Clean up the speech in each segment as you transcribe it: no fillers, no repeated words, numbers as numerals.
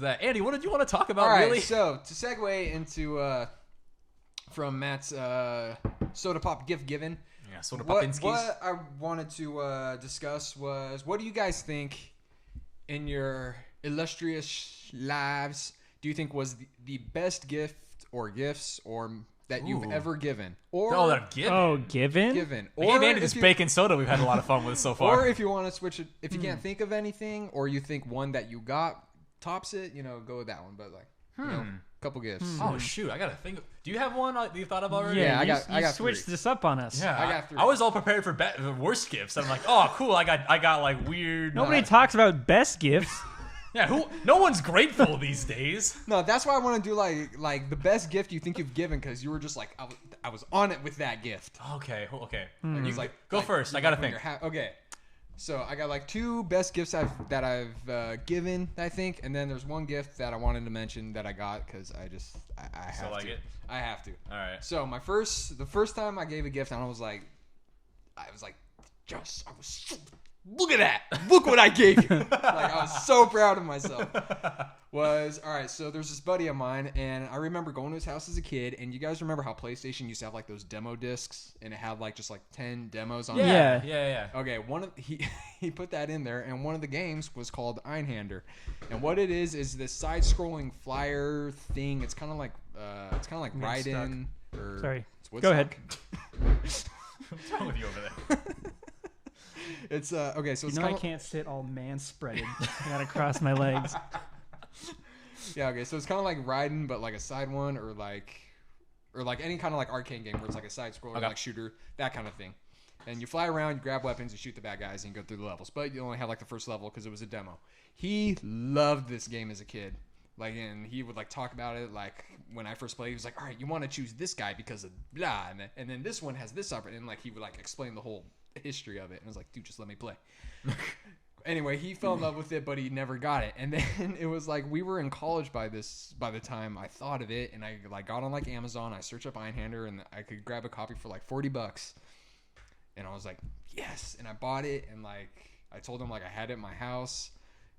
that. Andy, what did you want to talk about? All right, really? so to segue into from Matt's soda pop gift giving. Yeah, soda What popinskis. I wanted to discuss was, what do you guys think in your illustrious lives do you think was the best gift or gifts or that you've ever given? Or that I've given. Oh, given? given. I gave Andy this bacon soda we've had a lot of fun with so far. Or if you want to switch it, if you can't think of anything, or you think one that you got tops it, go with that one. But like, couple gifts. Oh shoot, I gotta think. Do you have one that you thought of already? Yeah, I you got switched three. this up on us. Yeah, I got three. I was all prepared for the worst gifts. I'm like, oh cool, I got like weird. Nobody talks about best gifts. Yeah, no one's grateful these days. No, that's why I want to do like the best gift you think you've given, because you were just like I was on it with that gift. Okay. Like, You it's like go like, first. you I gotta like when think. you're okay. So I got like two best gifts that I've given, I think, and then there's one gift that I wanted to mention that I got because I have Still like to. it? I have to. All right. So the first time I gave a gift, and I was like, look at that! Look what I gave you! Like, I was so proud of myself. Alright, so there's this buddy of mine, and I remember going to his house as a kid, and you guys remember how PlayStation used to have like those demo discs, and it had like just like 10 demos on it? Yeah. Okay, he put that in there, and one of the games was called Einhander, and what it is this side-scrolling flyer thing. It's kind of like Brayden. Sorry. Woodstock. Go ahead. What's wrong with you over there? It's okay. So it's I can't sit all man-spreaded. I gotta cross my legs. Yeah, okay. So it's kind of like riding, but like a side one, or like any kind of like arcade game where it's like a side scroller, like shooter, that kind of thing. And you fly around, you grab weapons, you shoot the bad guys, and you go through the levels. But you only have like the first level because it was a demo. He loved this game as a kid. Like, and he would like talk about it. Like when I first played, he was like, "All right, you want to choose this guy because of blah, and then this one has this option." And like he would like explain the whole history of it. And I was like, "Dude, just let me play." Anyway, he fell in love with it, but he never got it. And then it was like we were in college by the time I thought of it, and I like got on like Amazon. I searched up Einhander, and I could grab a copy for like $40. And I was like, yes. And I bought it, and like I told him like I had it in my house,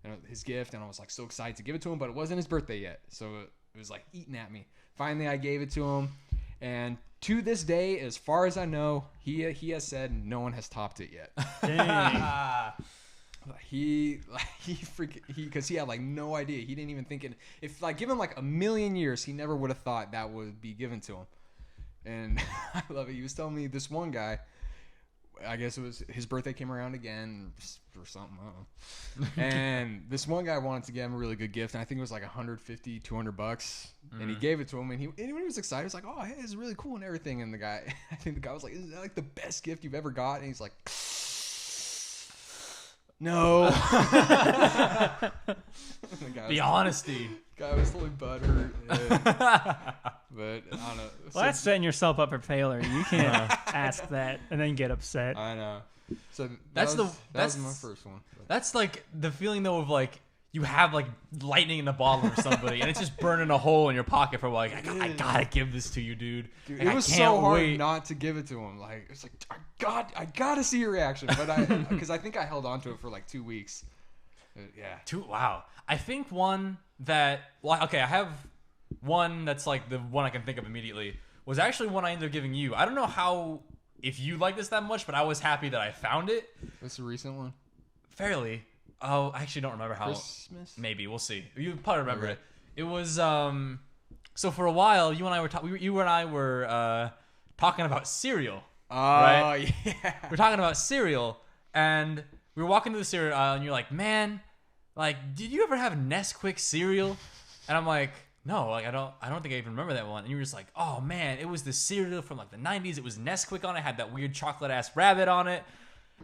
and his gift, and I was like so excited to give it to him, but it wasn't his birthday yet, so it was like eating at me. Finally, I gave it to him, and to this day, as far as I know, he has said no one has topped it yet. Dang. Because he had like no idea. He didn't even think it. If like given like a million years, he never would have thought that would be given to him. And I love it. He was telling me this one guy, I guess it was his birthday came around again or something. I don't know. And this one guy wanted to give him a really good gift, and I think it was like $150, $200, and he gave it to him. And when he was excited, he was like, "Oh, hey, it's really cool and everything." And I think the guy was like, "Is that like the best gift you've ever got?" And he's like, "No." The honesty. Guy was totally butthurt. But I don't know. Well, that's setting yourself up for failure. You can't ask that and then get upset. I know. So That's that was my first one. But. That's like the feeling though of like you have like lightning in the bottle or somebody, and it's just burning a hole in your pocket for like I gotta give this to you, dude. Dude, Like, it was I can't so hard wait. not to give it to him. Like it's like I gotta see your reaction. But because I think I held on to it for like 2 weeks. Yeah. Wow. I think one that I have one that's like the one I can think of immediately was actually one I ended up giving you. I don't know if you like this that much, but I was happy that I found it. That's a recent one. Fairly. Oh, I actually don't remember how. Christmas? Maybe we'll see. You probably remember Okay. it. It was so for a while you and I were talking about cereal. Oh Right? yeah. We're talking about cereal, and we were walking to the cereal aisle, and you're like, "Man, like, did you ever have Nesquik cereal?" And I'm like, "No, like I don't think I even remember that one." And you were just like, "Oh man, it was the cereal from like the 90s. It was Nesquik on it. Had that weird chocolate ass rabbit on it."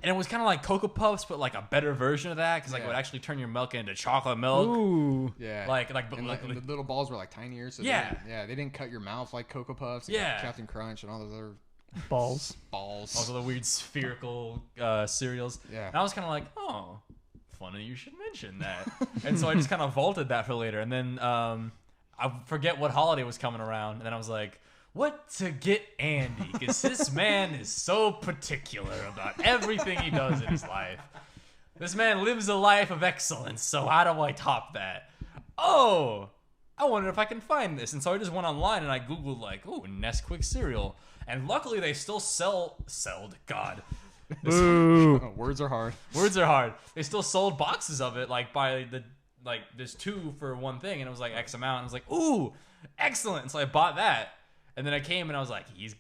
And it was kind of like Cocoa Puffs, but like a better version of that, because like it would actually turn your milk into chocolate milk. Ooh. Yeah. And and the little balls were like tinier, so Yeah. they didn't cut your mouth like Cocoa Puffs and Yeah. Captain Crunch and all those other Balls. balls. Also the weird spherical cereals. Yeah. And I was kind of like, oh, funny you should mention that. And so I just kind of vaulted that for later. And then I forget what holiday was coming around. And then I was like, what to get Andy? Because this man is so particular about everything he does in his life. This man lives a life of excellence. So how do I top that? oh, I wonder if I can find this. And so I just went online and I Googled like, oh, Nesquik cereal. And luckily they still sold. God. Boo. Words are hard. Words are hard. They still sold boxes of it, like by the there's 2 for one thing, and it was like X amount. And I was like, ooh, excellent. And so I bought that, and then I came and I was like, in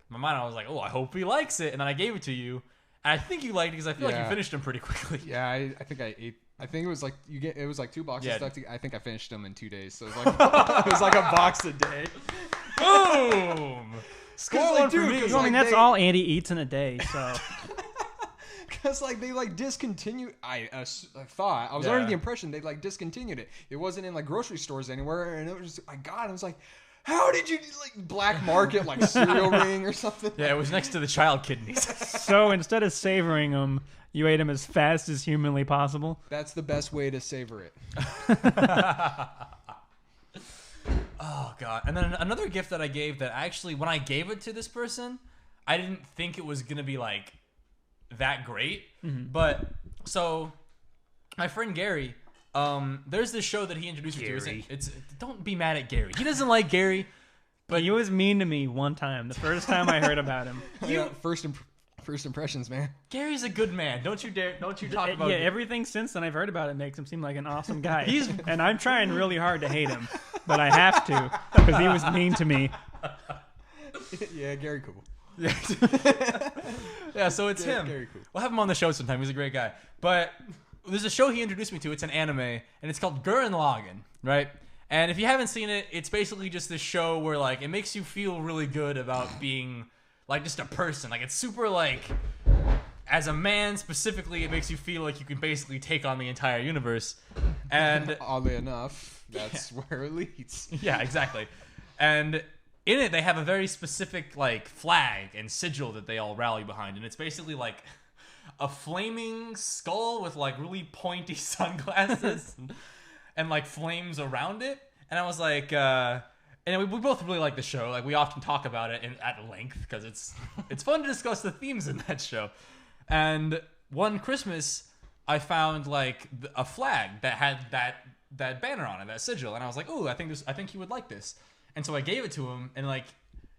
my mind I was like, oh, I hope he likes it. And then I gave it to you, and I think you liked it because I feel like you finished them pretty quickly. Yeah, I think I ate. I think it was like it was like 2 boxes Yeah. stuck together. I think I finished them in 2 days. So it was like it was like a box a day. Boom. Score like, one for dude, me. 'cause, Well, I mean, like, that's they- all Andy eats in a day, so. Because like they like discontinued. I thought I was Yeah. under the impression they like discontinued it. It wasn't in like grocery stores anywhere, and it was I got it. I was like, how did you like black market like cereal ring or something? Yeah, it was next to the child kidneys. So instead of savoring them, you ate them as fast as humanly possible. That's the best way to savor it. Oh god. And then another gift that I gave that actually when I gave it to this person, I didn't think it was going to be like that great. But so my friend Gary, there's this show that he introduced me to. Gary. It's don't be mad at Gary. He doesn't like Gary. But he was mean to me one time, the first time I heard about him. Yeah, first impressions, man. Gary's a good man. Don't you talk about Yeah, everything since then I've heard about it makes him seem like an awesome guy. He's- And I'm trying really hard to hate him, but I have to because he was mean to me. Yeah, Gary cool. Yeah, so it's him. Gary cool. We'll have him on the show sometime. He's a great guy. But there's a show he introduced me to. It's an anime, and it's called Gurren Lagann, right? And if you haven't seen it, it's basically just this show where like it makes you feel really good about being like just a person. Like it's super like as a man specifically, it makes you feel like you can basically take on the entire universe. And Oddly enough, that's where it leads. yeah, exactly. And in it, they have a very specific like flag and sigil that they all rally behind, and it's basically like a flaming skull with like really pointy sunglasses and like flames around it. And I was like, and we both really like the show. Like we often talk about it at length because it's fun to discuss the themes in that show. And one Christmas, I found like a flag that had that banner on it, that sigil, and I was like, "Ooh, I think he would like this." And so I gave it to him, and like,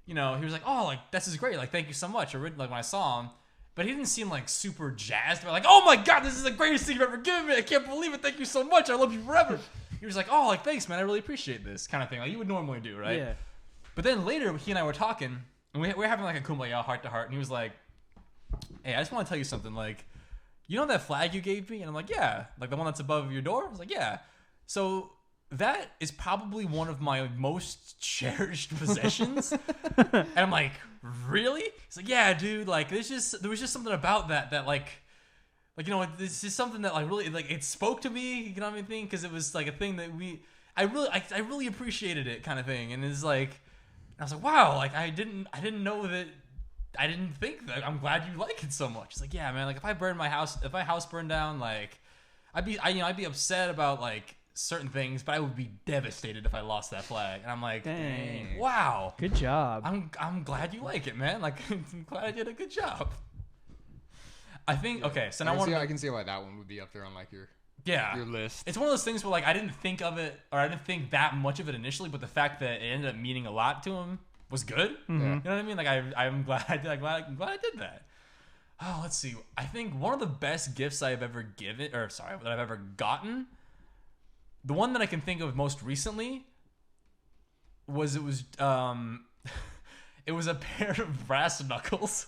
you know, he was like, "Oh, like this is great, like thank you so much." Or like when I saw him, but he didn't seem like super jazzed. But like, "Oh my god, this is the greatest thing you've ever given me! I can't believe it! Thank you so much! I love you forever." He was like, "Oh, like thanks, man. I really appreciate this," kind of thing, like you would normally do, right? Yeah. But then later, he and I were talking, and we were having like a kumbaya, heart to heart, and he was like, "Hey, I just want to tell you something. Like, you know that flag you gave me?" And I'm like, "Yeah." Like the one that's above your door? I was like, "Yeah." So that is probably one of my most cherished possessions. And I'm like, "Really?" He's like, "Yeah, dude. Like, there was just something about that like you know, this is something that like really like it spoke to me. You know what I mean? Because it was like a thing that I really appreciated it, kind of thing. And it's like, I was like, wow, like I didn't know that. I didn't think that. I'm glad you like it so much. It's like, yeah, man. Like if my house burned down, like I'd be upset about like certain things, but I would be devastated if I lost that flag. And I'm like, Dang. wow, Good job. I'm glad you like it, man. Like I'm glad I did a good job. I think okay. So now I can see why that one would be up there on like your list. It's one of those things where like I didn't think of it, or I didn't think that much of it initially, but the fact that it ended up meaning a lot to him was good. Mm-hmm. Yeah. You know what I mean? Like I'm glad I did. I'm glad I did that. Oh, let's see. I think one of the best gifts I've ever given, that I've ever gotten, the one that I can think of most recently was it was a pair of brass knuckles.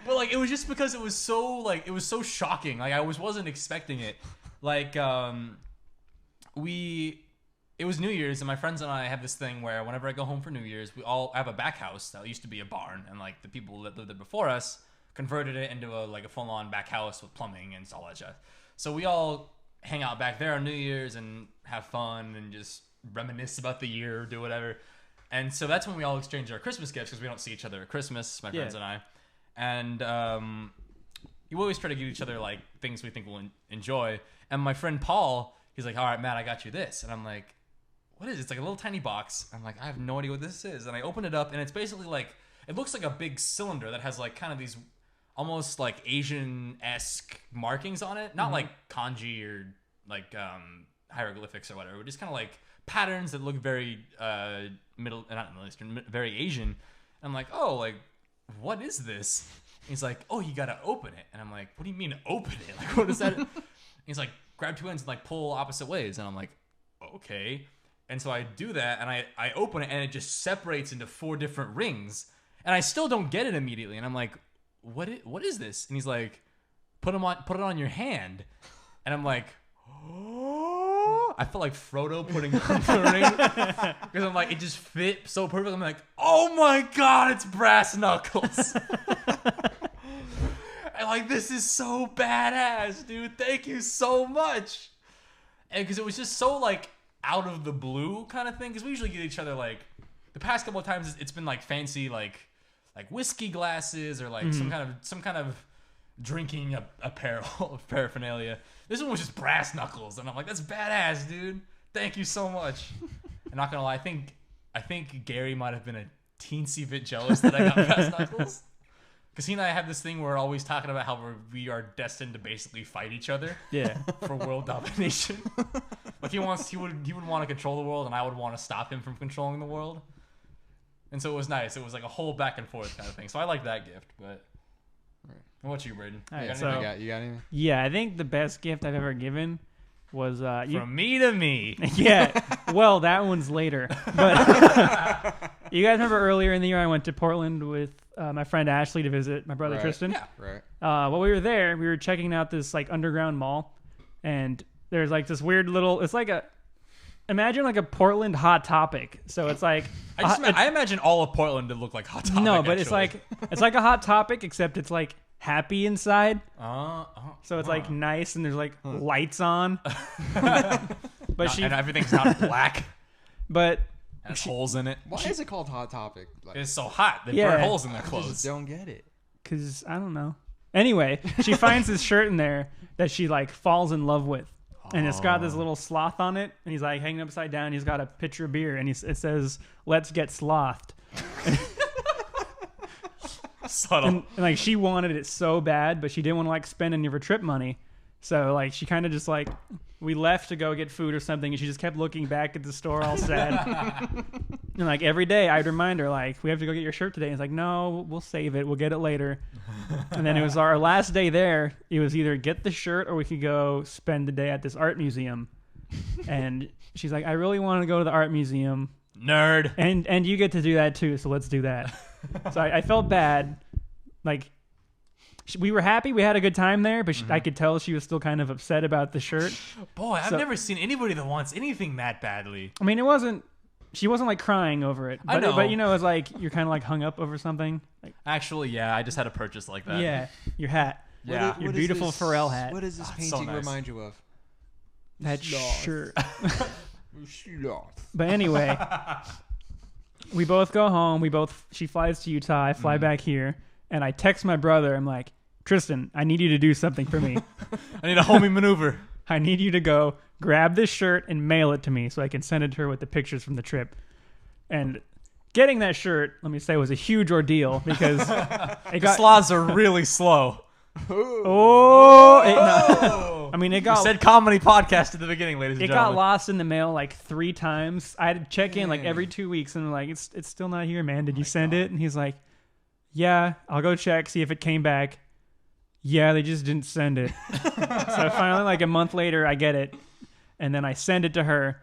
But like it was just because it was so shocking. Like I wasn't expecting it. Like it was New Year's, and my friends and I have this thing where whenever I go home for New Year's, we all have a back house that used to be a barn, and like the people that lived there before us converted it into a full-on back house with plumbing and all that stuff. So we all hang out back there on New Year's and have fun and just reminisce about the year, do whatever. And so that's when we all exchange our Christmas gifts because we don't see each other at Christmas, my friends and I. And you always try to give each other like things we think we'll enjoy. And my friend Paul, he's like, "All right, Matt, I got you this." And I'm like, "What is it?" It's like a little tiny box. I'm like, "I have no idea what this is." And I open it up, and it's basically like, it looks like a big cylinder that has like kind of these almost like Asian-esque markings on it. Not like kanji or like hieroglyphics or whatever, just kind of like patterns that look very not Middle Eastern, very Asian. And I'm like, oh, like what is this? And he's like, oh, you gotta open it. And I'm like, what do you mean open it? Like, what is that? And he's like, grab two ends and like pull opposite ways. And I'm like, okay. And so I do that, and I open it, and it just separates into 4 different rings. And I still don't get it immediately. And I'm like, what is this? And he's like, put it on your hand. And I'm like, oh. I felt like Frodo putting on the ring. Because I'm like, it just fit so perfect. I'm like, oh my God, it's brass knuckles. I'm like, this is so badass, dude. Thank you so much. And because it was just so like out of the blue kind of thing. Because we usually get each other like, the past couple of times it's been like fancy like whiskey glasses or like some kind of drinking apparel paraphernalia. This one was just brass knuckles, and I'm like, that's badass, dude. Thank you so much. I'm not gonna lie, I think Gary might have been a teensy bit jealous that I got brass knuckles, because he and I have this thing where we're always talking about how we are destined to basically fight each other. Yeah. For world domination. Like he would want to control the world, and I would want to stop him from controlling the world. And so it was nice. It was like a whole back and forth kind of thing. So I like that gift. But what about you, Brayden? You got anything? Yeah, I think the best gift I've ever given was from me to me. Yeah. Well, that one's later. But you guys remember earlier in the year I went to Portland with my friend Ashley to visit my brother Tristan? Yeah. Right. While we were there, we were checking out this like underground mall, and there's like this weird little. It's like imagine like a Portland Hot Topic. So it's like I imagine all of Portland to look like Hot Topic. No, but actually. it's like a Hot Topic, except it's like happy inside. So it's like nice, and there's like lights on. But and everything's not black. But it has holes in it. Why is it called Hot Topic? Like, it's so hot. They burn holes in their clothes. I just don't get it. Because I don't know. Anyway, she finds this shirt in there that she like falls in love with. And it's got this little sloth on it, and he's like hanging upside down. He's got a pitcher of beer, and it says, "Let's get slothed." Subtle. And like she wanted it so bad, but she didn't want to like spend any of her trip money. So like she kind of just like, we left to go get food or something, and she just kept looking back at the store all sad. And like every day I'd remind her like, we have to go get your shirt today. And it's like, no, we'll save it. We'll get it later. And then it was our last day there. It was either get the shirt or we could go spend the day at this art museum. And she's like, I really want to go to the art museum. Nerd. And you get to do that too, so let's do that. So I felt bad. Like, we were happy. We had a good time there, but I could tell she was still kind of upset about the shirt. Boy, I've never seen anybody that wants anything that badly. I mean, she wasn't like crying over it. But, I know. But you know, it's like you're kind of like hung up over something. Like, actually, yeah, I just had a purchase like that. Yeah, your hat. Yeah. Your beautiful Pharrell hat. What does this painting so nice. remind you of? That shirt. Sloth. But anyway, we both go home. She flies to Utah. I fly back here. And I text my brother. I'm like, Tristan, I need you to do something for me. I need a homie maneuver. I need you to go grab this shirt and mail it to me so I can send it to her with the pictures from the trip. And getting that shirt, let me say, was a huge ordeal because sloths are really slow. It got. You said comedy podcast at the beginning, ladies and It gentlemen. got lost in the mail like 3 times. I had to check in like every 2 weeks, and I'm like, it's still not here, man. Did you send it? And he's like, yeah, I'll go check, see if it came back. Yeah, they just didn't send it. So finally, like a month later, I get it, and then I send it to her,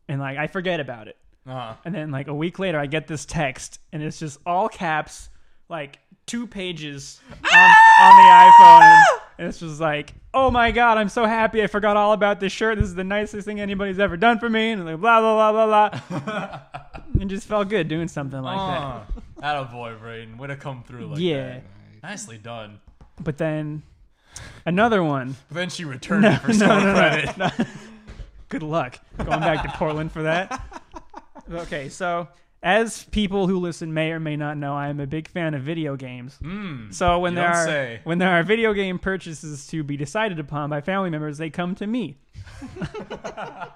and like I forget about it. And then like a week later, I get this text, and it's just all caps, like 2 pages on the iPhone, and it's just like, oh my God, I'm so happy. I forgot all about this shirt. This is the nicest thing anybody's ever done for me. And like blah blah blah blah blah. It just felt good doing something like that. Attaboy, Brayden. Way to come through like that. Nicely done. But then another one. But then she returned it for some credit. No. Good luck going back to Portland for that. Okay, so as people who listen may or may not know, I am a big fan of video games. So when there are video game purchases to be decided upon by family members, they come to me.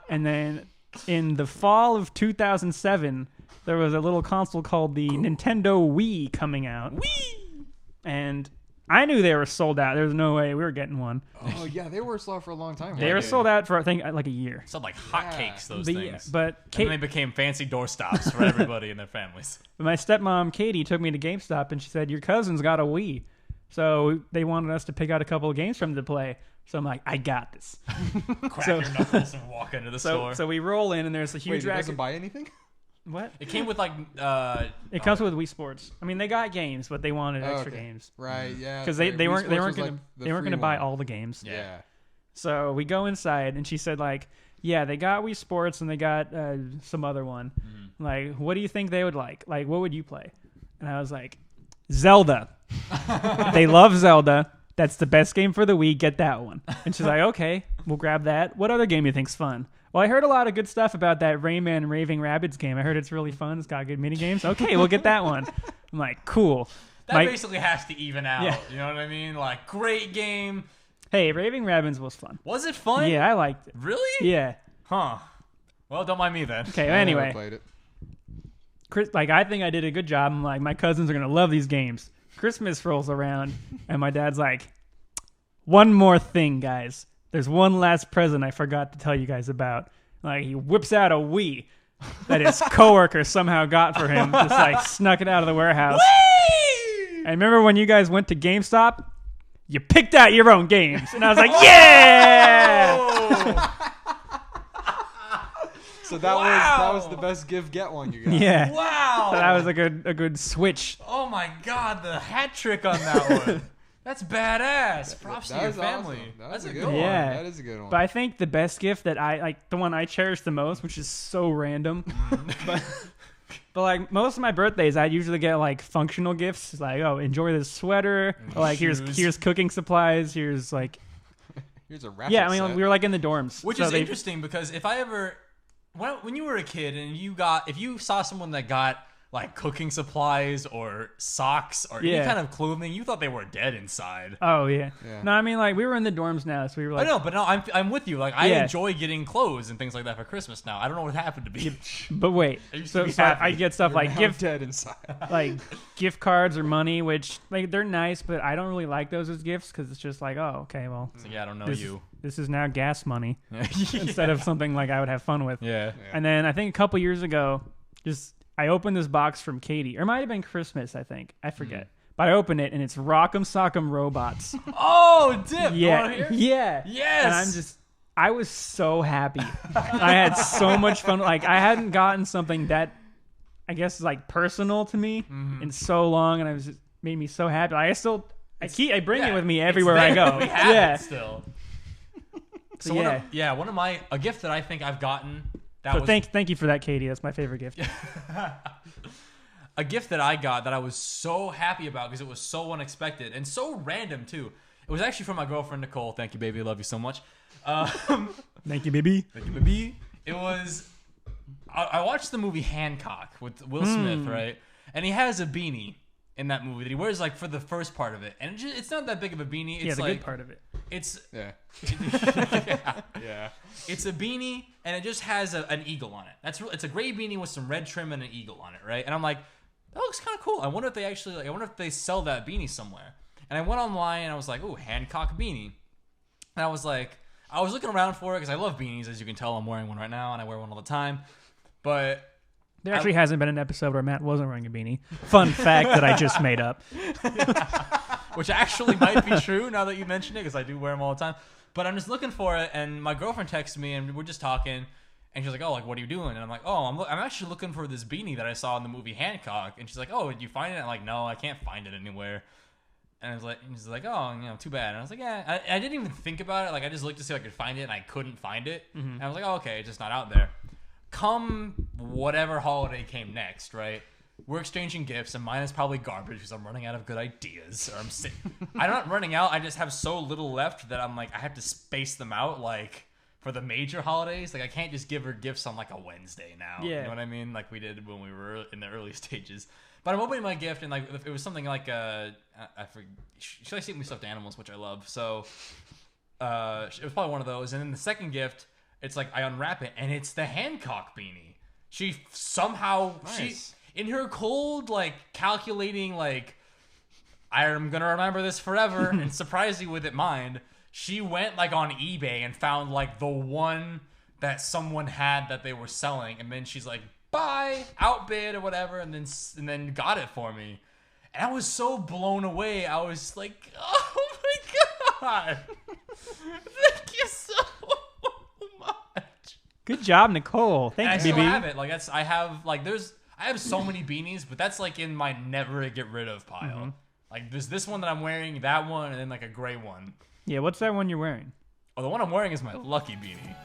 And then in the fall of 2007, there was a little console called the Nintendo Wii coming out. Wii! And I knew they were sold out. There's no way we were getting one. Oh yeah, they were slow for a long time. They were sold out for I think like a year. Sound like hotcakes, those But, things. but And then they became fancy doorstops for everybody and their families. my stepmom Katie took me to GameStop and she said your cousin's got a Wii, so they wanted us to pick out a couple of games for him to play. So I'm like, I got this. Crack your knuckles and walk into the store. So we roll in and there's a huge Wait, it rack. doesn't buy anything? What? It came with like It comes with Wii Sports. I mean, they got games, but they wanted extra games. Right, yeah. Because that's they right. weren't Wii Sports was, gonna like, the they weren't free gonna buy one. all the games. Yeah. So we go inside and she said like, yeah, they got Wii Sports and they got some other one. Like, what do you think they would like? Like, what would you play? And I was like, Zelda. They love Zelda. That's the best game for the Wii. Get that one. And she's like, okay, we'll grab that. What other game you think's fun? Well, I heard a lot of good stuff about that Rayman Raving Rabbids game. I heard it's really fun. It's got good mini games. Okay, we'll get that one. I'm like, cool. that basically has to even out. Yeah. You know what I mean? Like, great game. Hey, Raving Rabbids was fun. Was it fun? Yeah, I liked it. Really? Yeah. Huh. Well, don't mind me then. Okay, I never anyway. played it. I think I did a good job. I'm like, my cousins are going to love these games. Christmas rolls around, and my dad's like, one more thing, guys. There's one last present I forgot to tell you guys about. Like, he whips out a Wii that his coworker somehow got for him, just like snuck it out of the warehouse. Whee! I remember when you guys went to GameStop, you picked out your own games. And I was like, yeah! Oh! So that was the best give get one you got. Yeah. Wow. That was a good switch. Oh my god, the hat trick on that one. That's badass. Props to your That is family. awesome. That's a good one. one. Yeah. That is a good one. But I think the best gift that I like, the one I cherish the most, which is so random, but like most of my birthdays, I usually get like functional gifts, like enjoy this sweater, or like Shoes. here's cooking supplies, here's like Here's a ratchet yeah. I mean, set. we were like in the dorms, Which so is they- interesting because if I ever, when you were a kid and if you saw someone that got like cooking supplies or socks or any Yeah. kind of clothing, you thought they were dead inside. Oh yeah. Yeah. No, I mean like we were in the dorms now, so we were I like, know, but no, I'm with you. Like I Yeah. enjoy getting clothes and things like that for Christmas now. I don't know what happened to be. but wait, I used to so, be so happy. I get stuff You're like now dead inside. like gift cards or money, which like they're nice, but I don't really like those as gifts because it's just like, oh, okay, well, So, yeah, I don't know this, you. this is now gas money Yeah. instead of something like I would have fun with. Yeah. And then I think a couple years ago, I opened this box from Katie, or it might have been Christmas. I think I forget, but I opened it and it's Rock'em Sock'em Robots. Oh, dip. You wanna Yeah, hear? yeah. Yes. And I was so happy. I had so much fun. Like I hadn't gotten something that I guess is like personal to me in so long, and it made me so happy. I bring it with me everywhere I go. We have Yeah. it still. So, So one of a gift that I think I've gotten that But was thank you for that, Katie. That's my favorite gift. a gift that I got that I was so happy about because it was so unexpected and so random too. It was actually from my girlfriend Nicole. Thank you, baby. I love you so much. Thank you, baby. Thank you, baby. It was. I watched the movie Hancock with Will Smith, right? And he has a beanie in that movie that he wears like for the first part of it, and it's not that big of a beanie. It's Yeah, the like good part of it. it's Yeah. yeah. It's a beanie, and it just has an eagle on it. It's a gray beanie with some red trim and an eagle on it, right? And I'm like, that looks kind of cool. I wonder if they sell that beanie somewhere. And I went online and I was like, ooh, Hancock beanie. And I was looking around for it because I love beanies, as you can tell. I'm wearing one right now, and I wear one all the time. But There actually hasn't been an episode where Matt wasn't wearing a beanie. Fun fact that I just made up. which actually might be true now that you mention it, because I do wear them all the time. But I'm just looking for it, and my girlfriend texted me, and we're just talking, and she's like, "Oh, like what are you doing?" And I'm like, "Oh, I'm actually looking for this beanie that I saw in the movie Hancock." And she's like, "Oh, did you find it?" I'm like, "No, I can't find it anywhere." And she's like, "Oh, too bad." And I was like, "Yeah." I didn't even think about it. Like, I just looked to see if I could find it, and I couldn't find it. And I was like, "Oh, okay, it's just not out there." Come whatever holiday came next, right? We're exchanging gifts, and mine is probably garbage because I'm running out of good ideas. Or I'm not running out. I just have so little left that I'm like, I have to space them out, like, for the major holidays. Like, I can't just give her gifts on, like, a Wednesday now. Yeah. You know what I mean? Like we did when we were in the early stages. But I'm opening my gift, and, like, if it was something like, I forget, she likes to eat me stuffed animals, which I love. So, it was probably one of those. And then the second gift, it's like, I unwrap it, and it's the Hancock beanie. She somehow, Nice. in her cold, like, calculating, like, I'm gonna remember this forever and surprise you with it. Mind, she went like on eBay and found like the one that someone had that they were selling, and then she's like, buy, outbid or whatever, and then got it for me. And I was so blown away. I was like, oh my god, thank you so much. Good job, Nicole. And I Thank you, still BB. have it. Like I have so many beanies, but that's like in my never to get rid of pile. Like there's this one that I'm wearing, that one, and then like a gray one. Yeah, what's that one you're wearing? Oh, the one I'm wearing is my lucky beanie.